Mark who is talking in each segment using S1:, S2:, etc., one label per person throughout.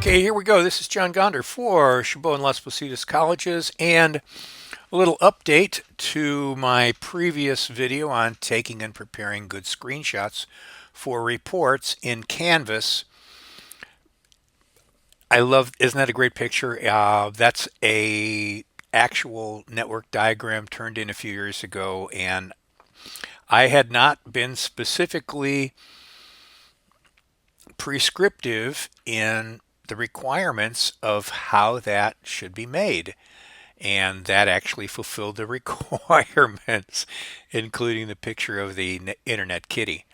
S1: Okay, here we go. This is John Gonder for Chabot and Las Positas Colleges, and a little update to my previous video on taking and preparing good screenshots for reports in Canvas. I love, isn't that a great picture? That's a actual network diagram turned in a few years ago, and I had not been specifically prescriptive in the requirements of how that should be made. And that actually fulfilled the requirements, including the picture of the internet kitty.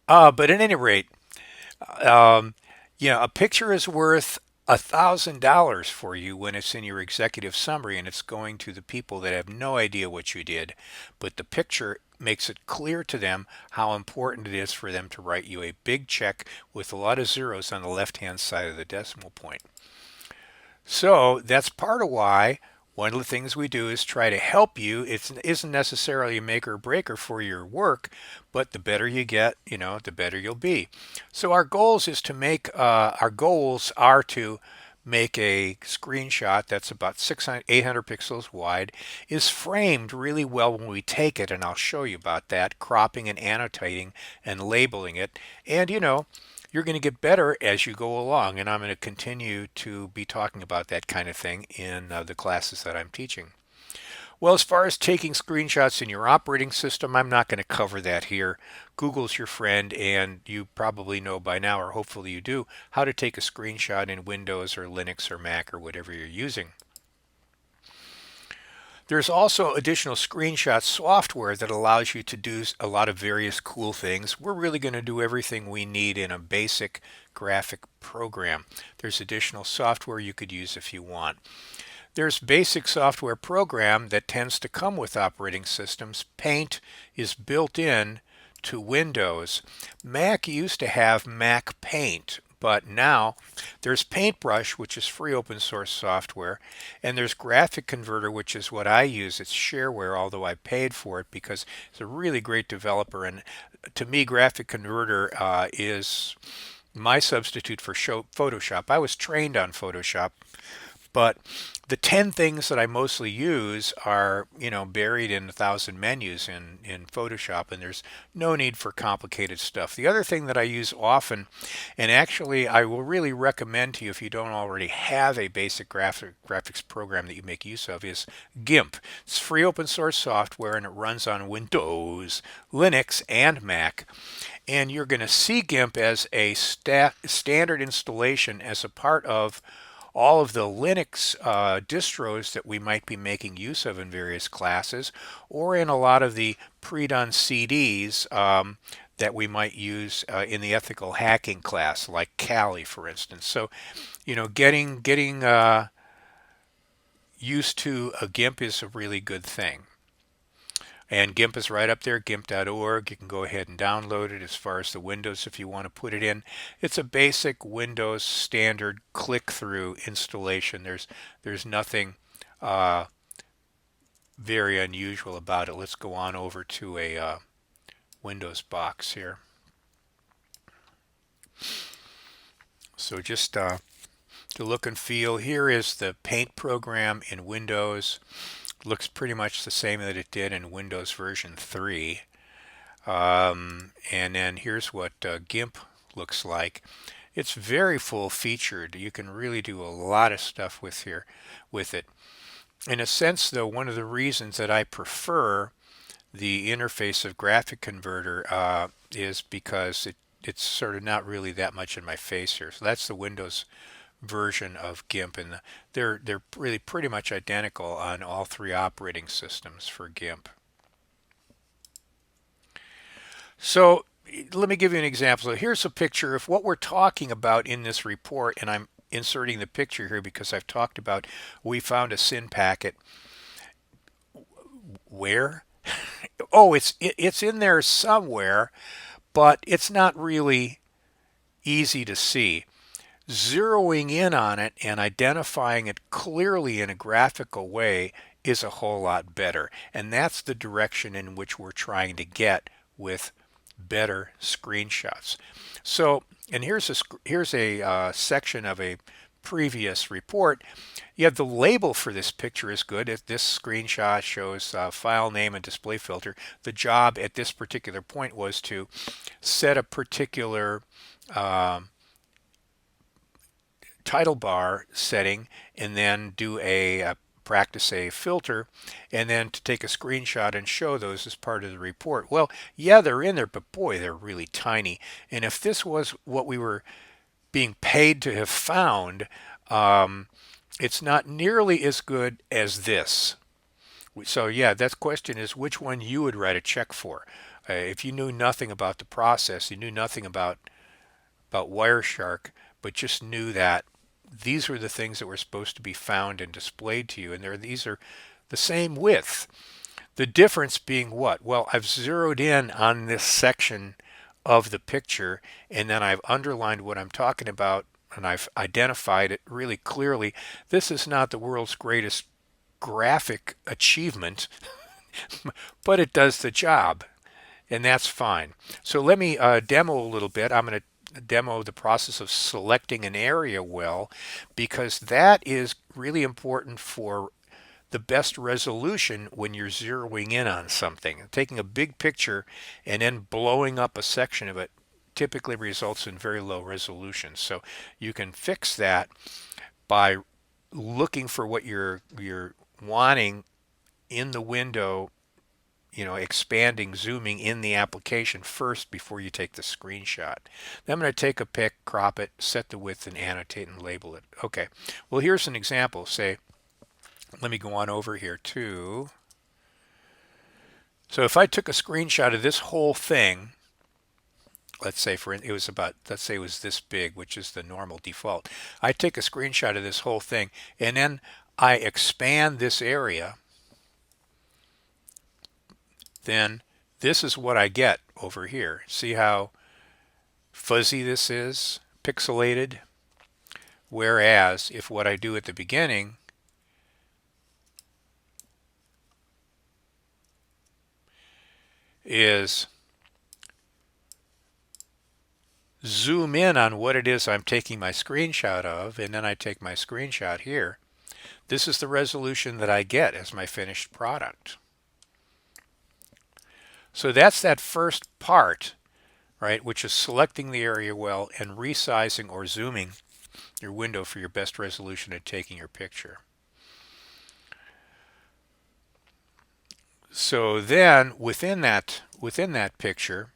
S1: But at any rate, um, a picture is worth $1,000 for you when it's in your executive summary and it's going to the people that have no idea what you did. But the picture makes it clear to them how important it is for them to write you a big check with a lot of zeros on the left-hand side of the decimal point. So that's part of why one of the things we do is try to help you. It isn't necessarily a make or breaker for your work, but the better you get, the better you'll be. So our goals are to make a screenshot that's about 600, 800 pixels wide, is framed really well when we take it, and I'll show you about that, cropping and annotating and labeling it. And you're going to get better as you go along, and I'm going to continue to be talking about that kind of thing in the classes that I'm teaching. Well, as far as taking screenshots in your operating system, I'm not going to cover that here. Google's your friend, and you probably know by now, or hopefully you do, how to take a screenshot in Windows or Linux or Mac or whatever you're using. There's also additional screenshot software that allows you to do a lot of various cool things. We're really going to do everything we need in a basic graphic program. There's additional software you could use if you want. There's basic software program that tends to come with operating systems. Paint is built in to Windows. Mac used to have Mac Paint, but now there's Paintbrush, which is free open source software, and there's Graphic Converter, which is what I use. It's shareware, although I paid for it because it's a really great developer. And to me, Graphic Converter is my substitute for Photoshop. I was trained on Photoshop, but the 10 things that I mostly use are, buried in 1,000 menus in Photoshop, and there's no need for complicated stuff. The other thing that I use often, and actually I will really recommend to you if you don't already have a basic graphics program that you make use of, is GIMP. It's free open source software, and it runs on Windows, Linux, and Mac. And you're going to see GIMP as a standard installation as a part of all of the Linux distros that we might be making use of in various classes, or in a lot of the pre-done CDs that we might use in the ethical hacking class, like Kali, for instance. So, getting used to a GIMP is a really good thing. And GIMP is right up there, gimp.org. You can go ahead and download it. As far as the Windows, if you want to put it in, it's a basic Windows standard click-through installation. There's nothing very unusual about it. Let's go on over to a Windows box here. So just to look and feel, here is the Paint program in Windows. Looks pretty much the same that it did in Windows version 3. And then here's what GIMP looks like. It's very full featured. You can really do a lot of stuff with it. In a sense, though, one of the reasons that I prefer the interface of Graphic Converter is because it's sort of not really that much in my face here. So that's the Windows version of GIMP, and they're really pretty much identical on all three operating systems for GIMP. So let me give you an example. So here's a picture of what we're talking about in this report, and I'm inserting the picture here because I've talked about we found a SYN packet. Where? Oh, it's in there somewhere, but it's not really easy to see. Zeroing in on it and identifying it clearly in a graphical way is a whole lot better. And that's the direction in which we're trying to get with better screenshots. So, and here's a section of a previous report, you have the label for this picture is good. This screenshot shows file name and display filter. The job at this particular point was to set a particular title bar setting and then do a practice a filter and then to take a screenshot and show those as part of the report. Well, yeah, they're in there, but boy, they're really tiny. And if this was what we were being paid to have found, it's not nearly as good as this. So yeah, that question is which one you would write a check for. If you knew nothing about the process, you knew nothing about Wireshark, but just knew that these were the things that were supposed to be found and displayed to you, and these are the same width. The difference being what? Well, I've zeroed in on this section of the picture, and then I've underlined what I'm talking about, and I've identified it really clearly. This is not the world's greatest graphic achievement, but it does the job, and that's fine. So let me demo a little bit. I'm going to demo the process of selecting an area well, because that is really important for the best resolution when you're zeroing in on something. Taking a big picture and then blowing up a section of it typically results in very low resolution. So you can fix that by looking for what you're wanting in the window, expanding, zooming in the application first before you take the screenshot. Then I'm going to take a pic, crop it, set the width, and annotate and label it. Okay, well, here's an example. Say, let me go on over here too. So if I took a screenshot of this whole thing, let's say let's say it was this big, which is the normal default. I take a screenshot of this whole thing, and then I expand this area, then this is what I get over here. See how fuzzy this is, pixelated? Whereas if what I do at the beginning is zoom in on what it is I'm taking my screenshot of, and then I take my screenshot here, this is the resolution that I get as my finished product. So that's that first part, right, which is selecting the area well and resizing or zooming your window for your best resolution and taking your picture. So then within that picture,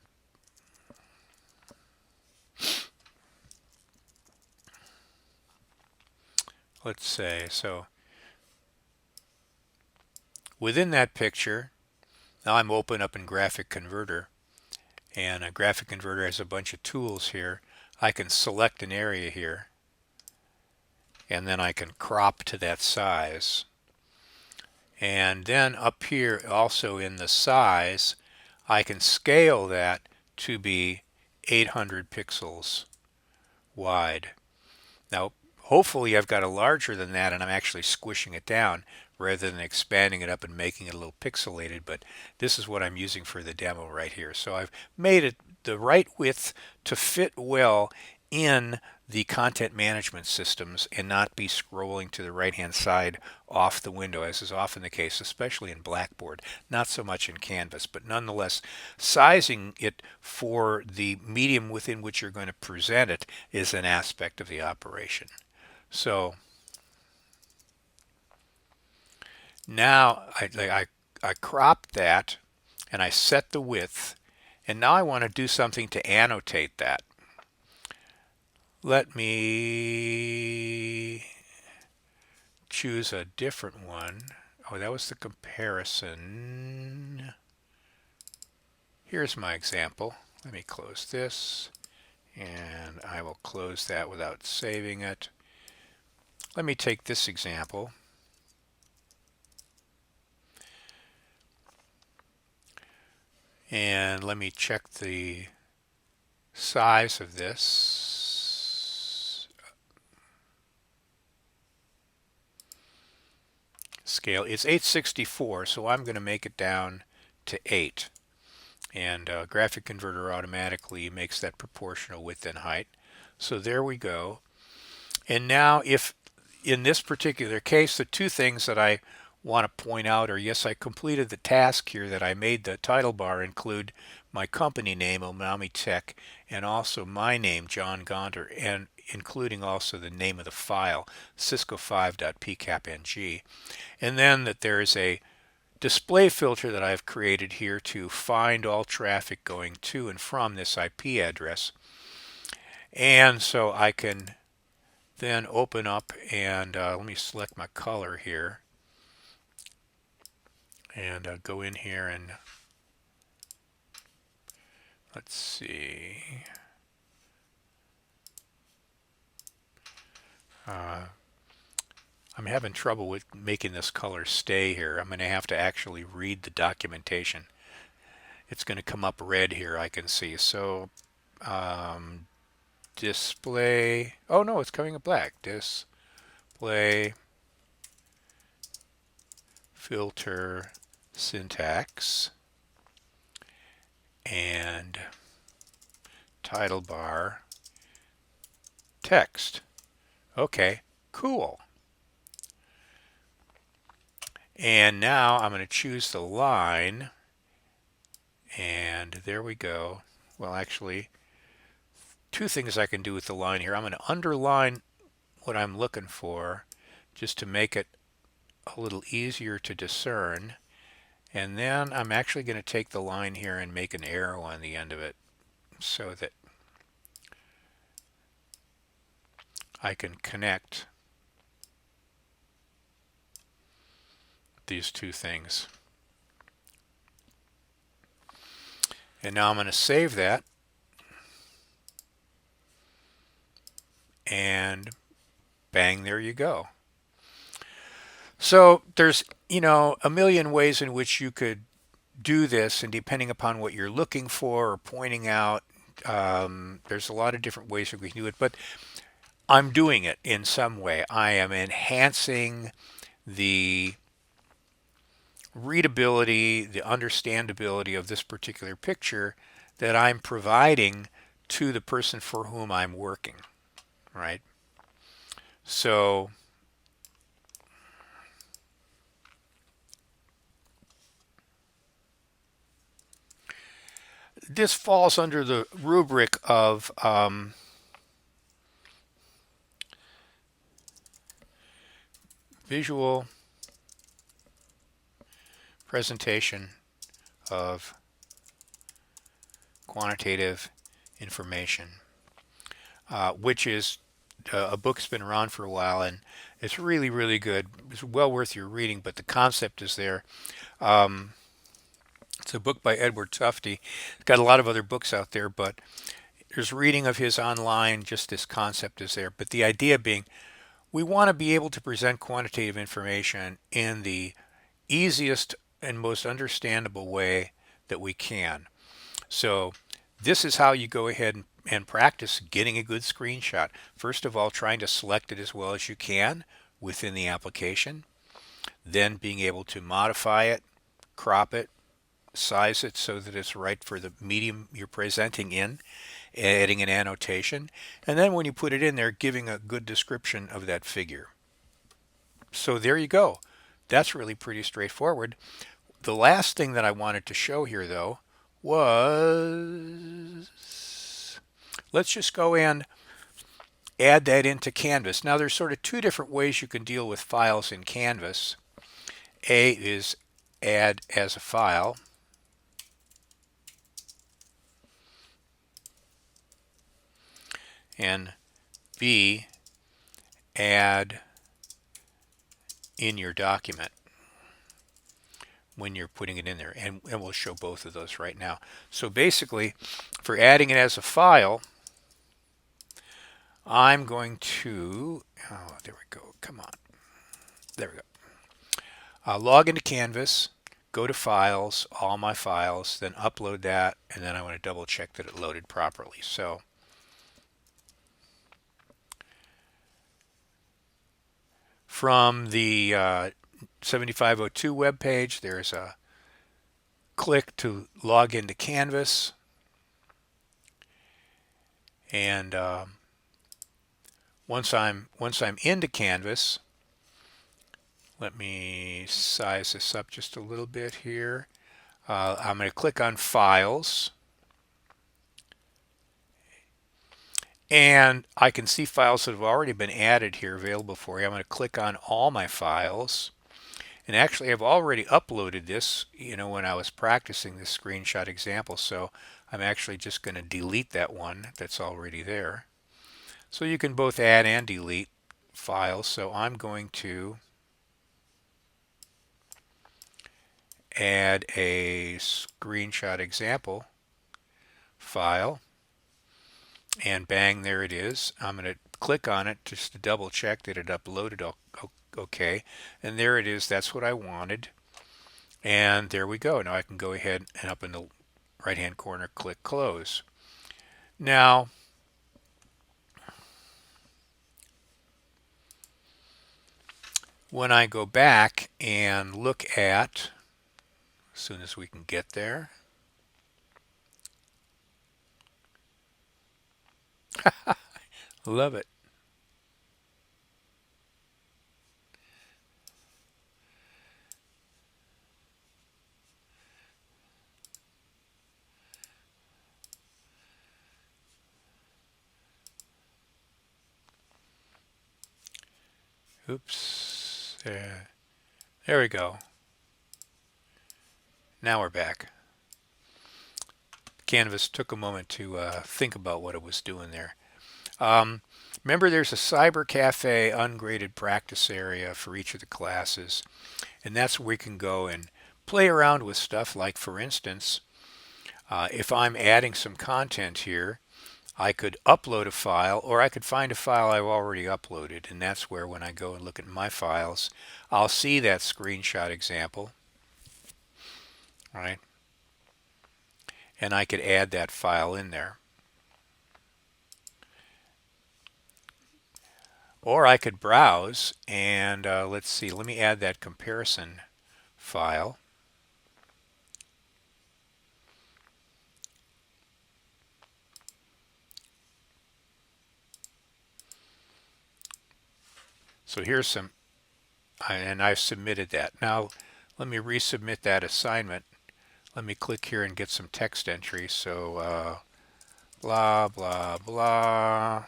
S1: let's say, so within that picture, now I'm open up in Graphic Converter, and a Graphic Converter has a bunch of tools here. I can select an area here, and then I can crop to that size. And then up here also in the size, I can scale that to be 800 pixels wide. Now, hopefully I've got a larger than that and I'm actually squishing it down rather than expanding it up and making it a little pixelated, but this is what I'm using for the demo right here. So I've made it the right width to fit well in the content management systems and not be scrolling to the right hand side off the window, as is often the case, especially in Blackboard, not so much in Canvas, but nonetheless sizing it for the medium within which you're going to present it is an aspect of the operation. So now I cropped that and I set the width, and now I want to do something to annotate that. Let me choose a different one. Oh, that was the comparison. Here's my example. Let me close this, and I will close that without saving it. Let me take this example. And let me check the size of this. Scale, it's 864, so I'm going to make it down to 8. And Graphic Converter automatically makes that proportional width and height. So there we go. And now if in this particular case, the two things that I want to point out are, yes, I completed the task here that I made the title bar include my company name, Omami Tech, and also my name, John Gonder, and including also the name of the file, cisco5.pcapng. And then that there is a display filter that I've created here to find all traffic going to and from this IP address. And so I can then open up and let me select my color here and go in here and let's see. I'm having trouble with making this color stay here. I'm going to have to actually read the documentation. It's going to come up red here, I can see. So display, oh no, it's coming up black. Display filter syntax and title bar text. Okay, cool. And now I'm going to choose the line, and there we go. Well, actually, two things I can do with the line here. I'm going to underline what I'm looking for just to make it a little easier to discern. And then I'm actually going to take the line here and make an arrow on the end of it so that I can connect these two things. And now I'm going to save that. And bang, there you go. So there's, a million ways in which you could do this, and depending upon what you're looking for or pointing out, there's a lot of different ways that we can do it, but I'm doing it in some way. I am enhancing the readability, the understandability of this particular picture that I'm providing to the person for whom I'm working, right? So this falls under the rubric of visual presentation of quantitative information, which is a book that's been around for a while, and it's really, really good. It's well worth your reading, but the concept is there. It's a book by Edward Tufte. It's got a lot of other books out there, but there's reading of his online, just this concept is there. But the idea being, we want to be able to present quantitative information in the easiest and most understandable way that we can. So this is how you go ahead and practice getting a good screenshot. First of all, trying to select it as well as you can within the application. Then being able to modify it, crop it, size it so that it's right for the medium you're presenting in, adding an annotation, and then when you put it in there, giving a good description of that figure. So there you go. That's really pretty straightforward. The last thing that I wanted to show here, though, was let's just go and add that into Canvas. Now there's sort of two different ways you can deal with files in Canvas. A is add as a file. And B, add in your document when you're putting it in there. And we'll show both of those right now. So basically, for adding it as a file, I'm going to, oh, there we go. Come on. There we go. Log into Canvas, go to Files, all my files, then upload that, and then I want to double check that it loaded properly. So from the 7502 web page, there's a click to log into Canvas, and Once I'm into Canvas, let me size this up just a little bit here. I'm going to click on Files, and I can see files that have already been added here available for you. I'm going to click on All My Files, and actually I've already uploaded this, when I was practicing this screenshot example, so I'm actually just going to delete that one that's already there. So you can both add and delete files, so I'm going to add a screenshot example file, and bang, there it is. I'm going to click on it just to double check that it uploaded okay, and there it is. That's what I wanted, and there we go. Now I can go ahead and up in the right hand corner click close. Now when I go back and look at, as soon as we can get there, love it. Oops, there we go. Now we're back. Canvas took a moment to think about what it was doing there. Remember, there's a Cyber Cafe ungraded practice area for each of the classes, and that's where we can go and play around with stuff. Like, for instance, if I'm adding some content here, I could upload a file, or I could find a file I've already uploaded, and that's where, when I go and look at my files, I'll see that screenshot example, right? And I could add that file in there. Or I could browse and let's see, let me add that comparison file. So here's some, and I've submitted that. Now let me resubmit that assignment. Let me click here and get some text entry. So blah, blah, blah,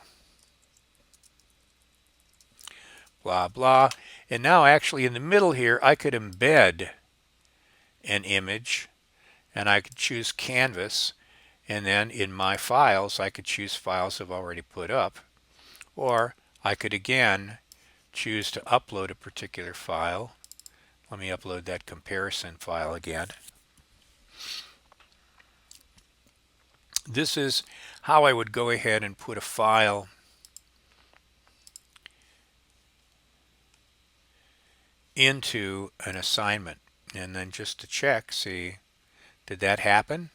S1: blah, blah. And now actually in the middle here, I could embed an image, and I could choose Canvas, and then in my files, I could choose files I've already put up, or I could again choose to upload a particular file. Let me upload that comparison file again. This is how I would go ahead and put a file into an assignment. And then just to check, see, did that happen?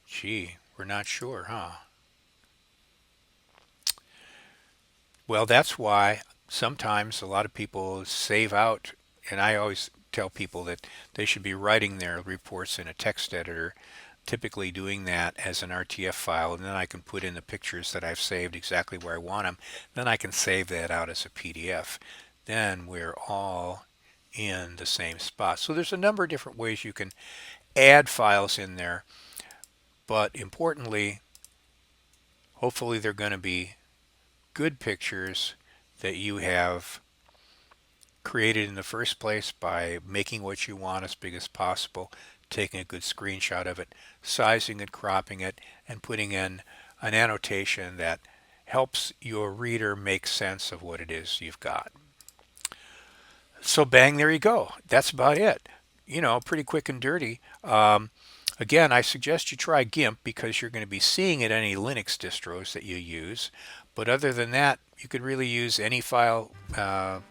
S1: Gee, we're not sure, huh? Well, that's why sometimes a lot of people save out, and I always tell people that they should be writing their reports in a text editor, typically doing that as an RTF file, and then I can put in the pictures that I've saved exactly where I want them. Then I can save that out as a PDF. Then we're all in the same spot. So there's a number of different ways you can add files in there, but importantly, hopefully they're going to be good pictures that you have created in the first place by making what you want as big as possible, taking a good screenshot of it, sizing it, cropping it, and putting in an annotation that helps your reader make sense of what it is you've got. So bang, there you go. That's about it. Pretty quick and dirty. Again, I suggest you try GIMP because you're going to be seeing it in any Linux distros that you use. But other than that, you could really use any file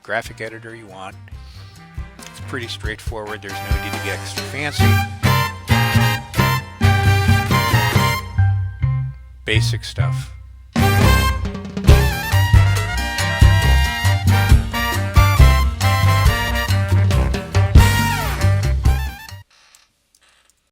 S1: graphic editor you want. It's pretty straightforward. There's no need to get extra fancy. Basic stuff.